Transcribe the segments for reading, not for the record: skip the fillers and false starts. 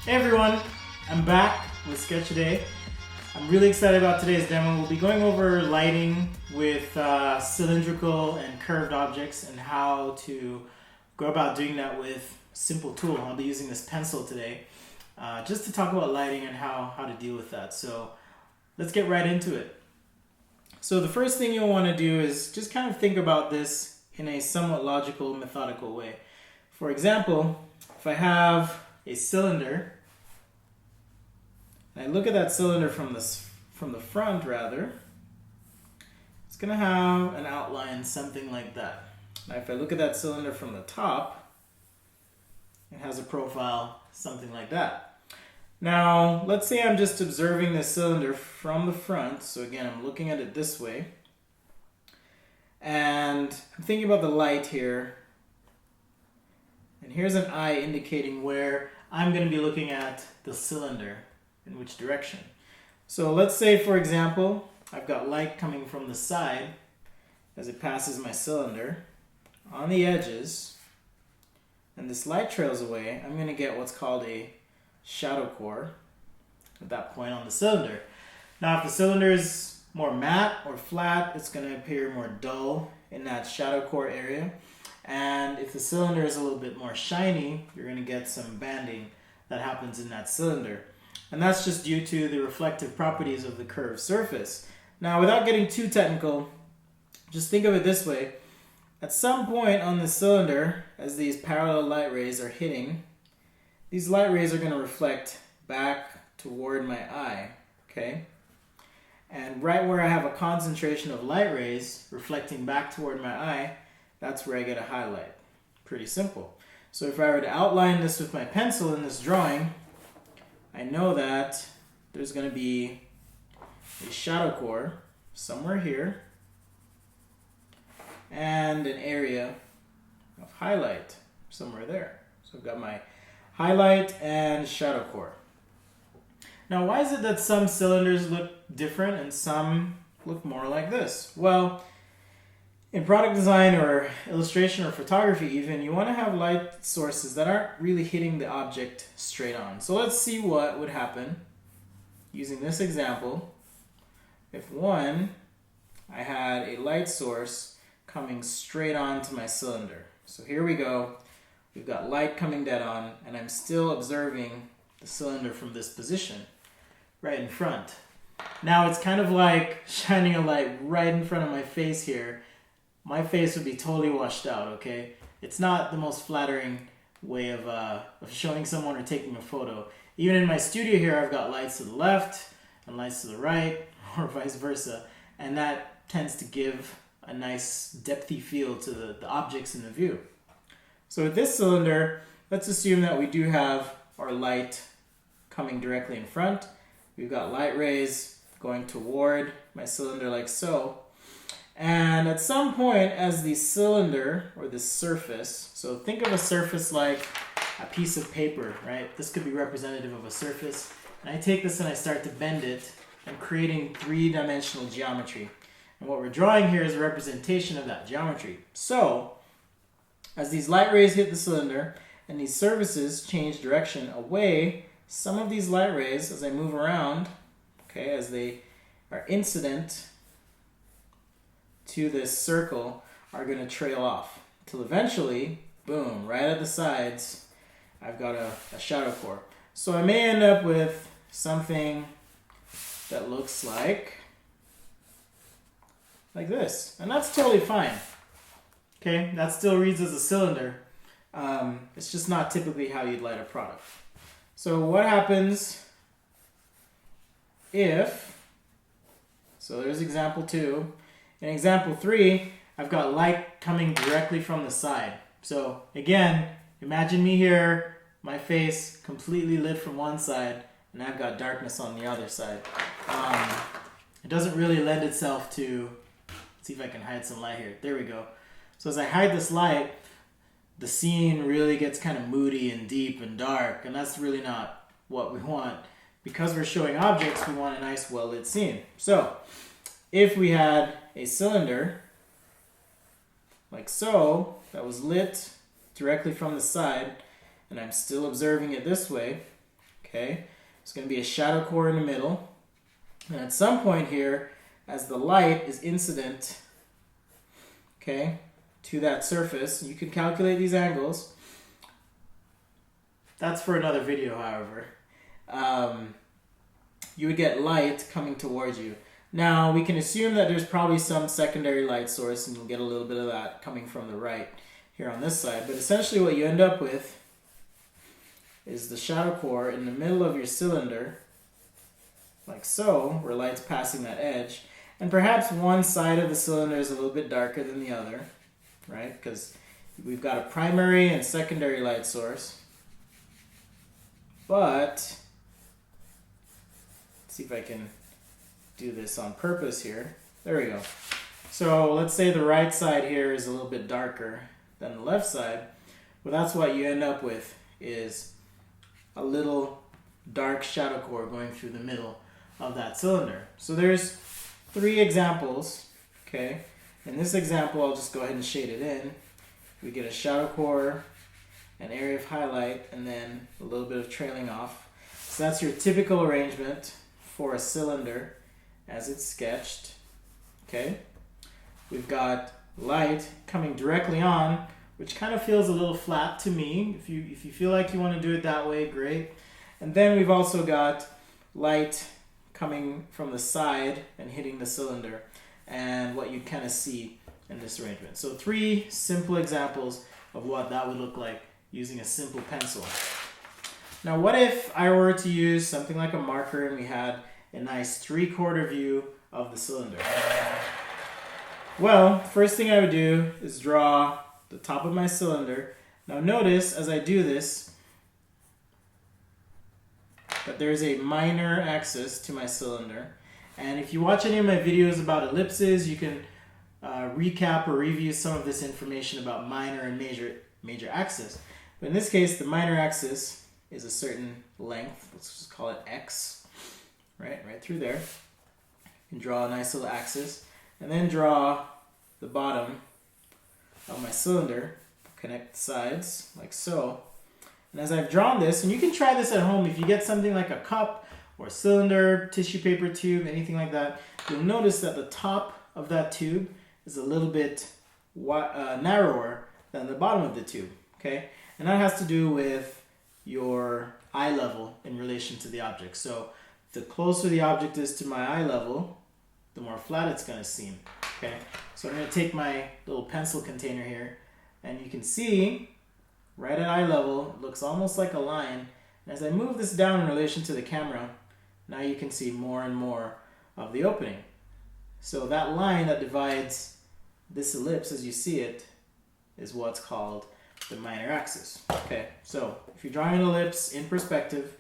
Hey everyone, I'm back with Sketch Today. I'm really excited about today's demo. We'll be going over lighting with cylindrical and curved objects and how to go about doing that with a simple tool. I'll be using this pencil today just to talk about lighting and how to deal with that. So let's get right into it. So the first thing you'll want to do is just kind of think about this in a somewhat logical, methodical way. For example, if I have a cylinder, and I look at that cylinder from the front rather, it's going to have an outline something like that. Now if I look at that cylinder from the top, it has a profile something like that. Now let's say I'm just observing this cylinder from the front, so again I'm looking at it this way, and I'm thinking about the light here, and here's an eye indicating where I'm going to be looking at the cylinder, in which direction. So let's say, for example, I've got light coming from the side as it passes my cylinder on the edges, and this light trails away. I'm going to get what's called a shadow core at that point on the cylinder. Now if the cylinder is more matte or flat, it's going to appear more dull in that shadow core area. And if the cylinder is a little bit more shiny, you're going to get some banding that happens in that cylinder. And that's just due to the reflective properties of the curved surface. Now, without getting too technical, just think of it this way. At some point on the cylinder, as these parallel light rays are hitting, these light rays are going to reflect back toward my eye, okay? And right where I have a concentration of light rays reflecting back toward my eye, that's where I get a highlight. Pretty simple. So if I were to outline this with my pencil in this drawing, I know that there's going to be a shadow core somewhere here and an area of highlight somewhere there. So I've got my highlight and shadow core. Now why is it that some cylinders look different and some look more like this? Well, in product design or illustration or photography even, you want to have light sources that aren't really hitting the object straight on. So let's see what would happen using this example if I had a light source coming straight on to my cylinder. So here we go. We've got light coming dead on, and I'm still observing the cylinder from this position right in front. Now it's kind of like shining a light right in front of my face here. My face would be totally washed out, okay? It's not the most flattering way of showing someone or taking a photo. Even in my studio here, I've got lights to the left and lights to the right, or vice versa. And that tends to give a nice depthy feel to the objects in the view. So with this cylinder, let's assume that we do have our light coming directly in front. We've got light rays going toward my cylinder like so. And at some point, as the cylinder, or this surface, so think of a surface like a piece of paper, right? This could be representative of a surface. And I take this and I start to bend it. I'm creating three-dimensional geometry. And what we're drawing here is a representation of that geometry. So, as these light rays hit the cylinder and these surfaces change direction away, some of these light rays, as I move around, okay, as they are incident to this circle, are going to trail off till eventually, boom, right at the sides, I've got a shadow core. So I may end up with something that looks like this, and that's totally fine. Okay, that still reads as a cylinder. It's just not typically how you'd light a product. So what happens if, so there's example 2. In example 3, I've got light coming directly from the side. So again, imagine me here, my face completely lit from one side, and I've got darkness on the other side. It doesn't really lend itself to, let's see if I can hide some light here. There we go. So as I hide this light, the scene really gets kind of moody and deep and dark, and that's really not what we want. Because we're showing objects, we want a nice well-lit scene. So if we had a cylinder like so that was lit directly from the side, and I'm still observing it this way, Okay, it's going to be a shadow core in the middle. And at some point here, as the light is incident, okay, to that surface, you can calculate these angles. That's for another video, however. You would get light coming towards you. Now, we can assume that there's probably some secondary light source, and you'll get a little bit of that coming from the right here on this side. But essentially what you end up with is the shadow core in the middle of your cylinder, like so, where light's passing that edge. And perhaps one side of the cylinder is a little bit darker than the other, right? Because we've got a primary and secondary light source. But, let's see if I can do this on purpose here. There we go. So let's say the right side here is a little bit darker than the left side. Well, that's what you end up with, is a little dark shadow core going through the middle of that cylinder. So there's 3 examples, okay? In this example, I'll just go ahead and shade it in. We get a shadow core, an area of highlight, and then a little bit of trailing off. So that's your typical arrangement for a cylinder as it's sketched, okay? We've got light coming directly on, which kind of feels a little flat to me. If you feel like you want to do it that way, great. And then we've also got light coming from the side and hitting the cylinder, and what you kind of see in this arrangement. So 3 simple examples of what that would look like using a simple pencil. Now, what if I were to use something like a marker and we had a nice 3/4 view of the cylinder? Well, first thing I would do is draw the top of my cylinder. Now notice as I do this that there's a minor axis to my cylinder. And if you watch any of my videos about ellipses, you can recap or review some of this information about minor and major axis. But in this case, the minor axis is a certain length. Let's just call it X. Right through there. You can draw a nice little axis, and then draw the bottom of my cylinder, connect the sides like so. And as I've drawn this, and you can try this at home if you get something like a cup or a cylinder, tissue paper tube, anything like that, you'll notice that the top of that tube is a little bit narrower than the bottom of the tube, okay? And that has to do with your eye level in relation to the object. So the closer the object is to my eye level, the more flat it's going to seem, okay? So I'm going to take my little pencil container here, and you can see right at eye level, it looks almost like a line. And as I move this down in relation to the camera, now you can see more and more of the opening. So that line that divides this ellipse as you see it is what's called the minor axis. Okay, so if you're drawing an ellipse in perspective,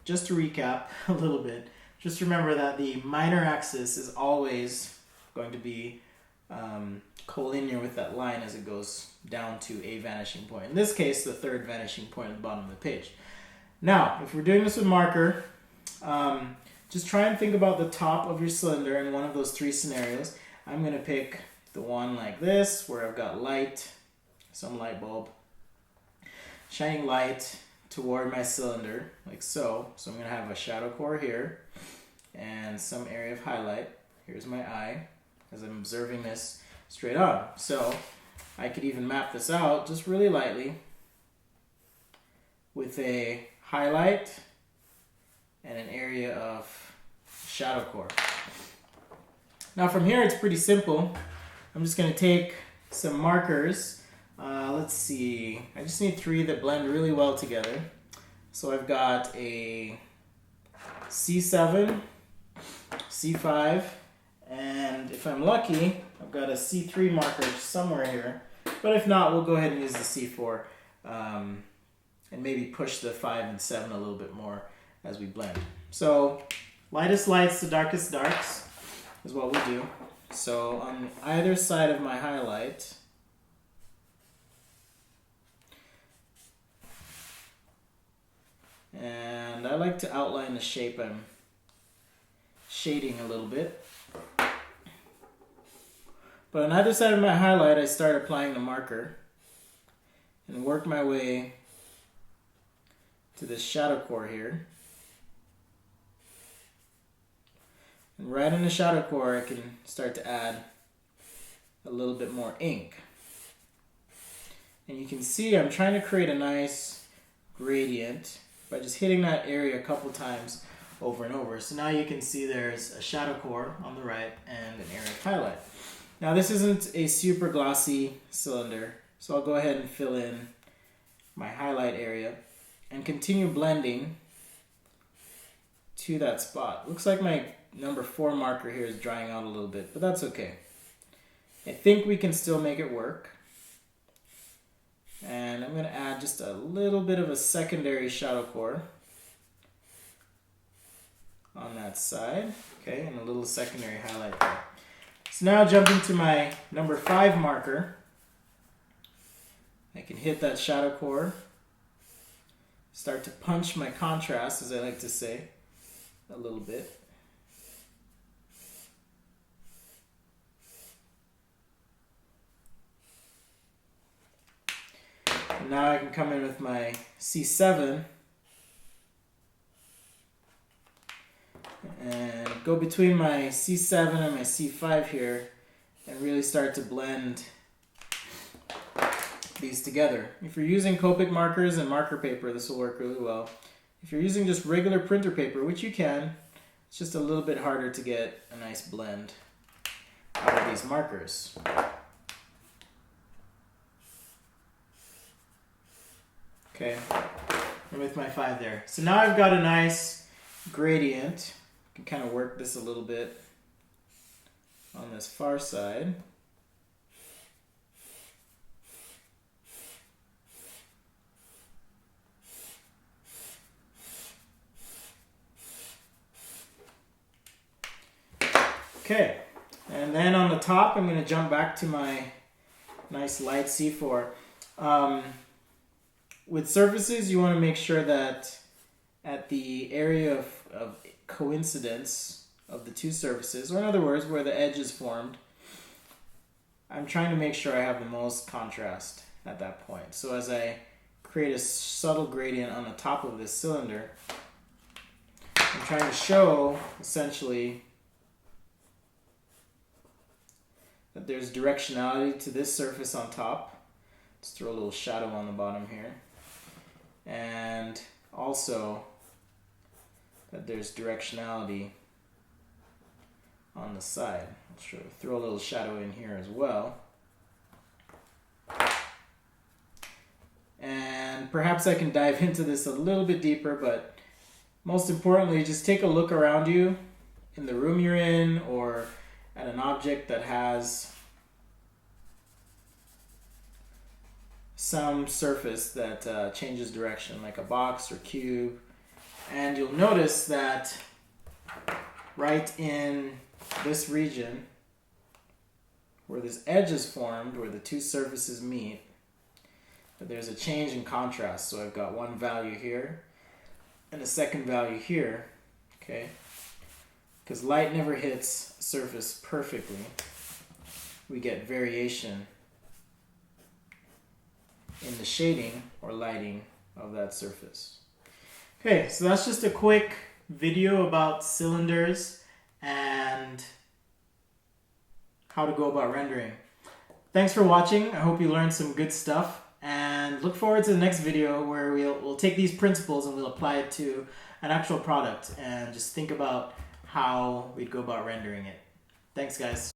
just to recap a little bit, just remember that the minor axis is always going to be collinear with that line as it goes down to a vanishing point. In this case, the 3rd vanishing point at the bottom of the page. Now, if we're doing this with marker, just try and think about the top of your cylinder in one of those 3 scenarios. I'm going to pick the one like this, where I've got light, some light bulb, shining light toward my cylinder, like so. So I'm going to have a shadow core here, and some area of highlight. Here's my eye, as I'm observing this straight on. So I could even map this out just really lightly with a highlight and an area of shadow core. Now from here it's pretty simple. I'm just going to take some markers. Let's see, I just need 3 that blend really well together. So I've got a C7, C5, and if I'm lucky, I've got a C3 marker somewhere here. But if not, we'll go ahead and use the C4 and maybe push the 5 and 7 a little bit more as we blend. So lightest lights to darkest darks is what we do. So on either side of my highlight, and I like to outline the shape I'm shading a little bit. But on either side of my highlight, I start applying the marker and work my way to this shadow core here. And right in the shadow core, I can start to add a little bit more ink. And you can see I'm trying to create a nice gradient by just hitting that area a couple times over and over. So now you can see there's a shadow core on the right and an area of highlight. Now this isn't a super glossy cylinder, so I'll go ahead and fill in my highlight area and continue blending to that spot. Looks like my number 4 marker here is drying out a little bit, but that's okay. I think we can still make it work. And I'm going to add just a little bit of a secondary shadow core on that side, okay, and a little secondary highlight there. So now jumping to my number 5 marker, I can hit that shadow core, start to punch my contrast, as I like to say, a little bit. And now I can come in with my C7 and go between my C7 and my C5 here and really start to blend these together. If you're using Copic markers and marker paper, this will work really well. If you're using just regular printer paper, which you can, it's just a little bit harder to get a nice blend out of these markers. Okay, I'm with my 5 there. So now I've got a nice gradient. I can kind of work this a little bit on this far side. Okay, and then on the top, I'm going to jump back to my nice light C4. With surfaces, you want to make sure that at the area of coincidence of the two surfaces, or in other words, where the edge is formed, I'm trying to make sure I have the most contrast at that point. So as I create a subtle gradient on the top of this cylinder, I'm trying to show, essentially, that there's directionality to this surface on top. Let's throw a little shadow on the bottom here. And also that there's directionality on the side. I'll throw a little shadow in here as well. And perhaps I can dive into this a little bit deeper, but most importantly, just take a look around you in the room you're in or at an object that has some surface that changes direction, like a box or cube. And you'll notice that right in this region where this edge is formed, where the two surfaces meet, that there's a change in contrast. So I've got one value here and a second value here, okay? Because light never hits surface perfectly. We get variation in the shading or lighting of that surface. Okay, so that's just a quick video about cylinders and how to go about rendering. Thanks for watching. I hope you learned some good stuff, and look forward to the next video where we'll take these principles and we'll apply it to an actual product and just think about how we'd go about rendering it. Thanks, guys.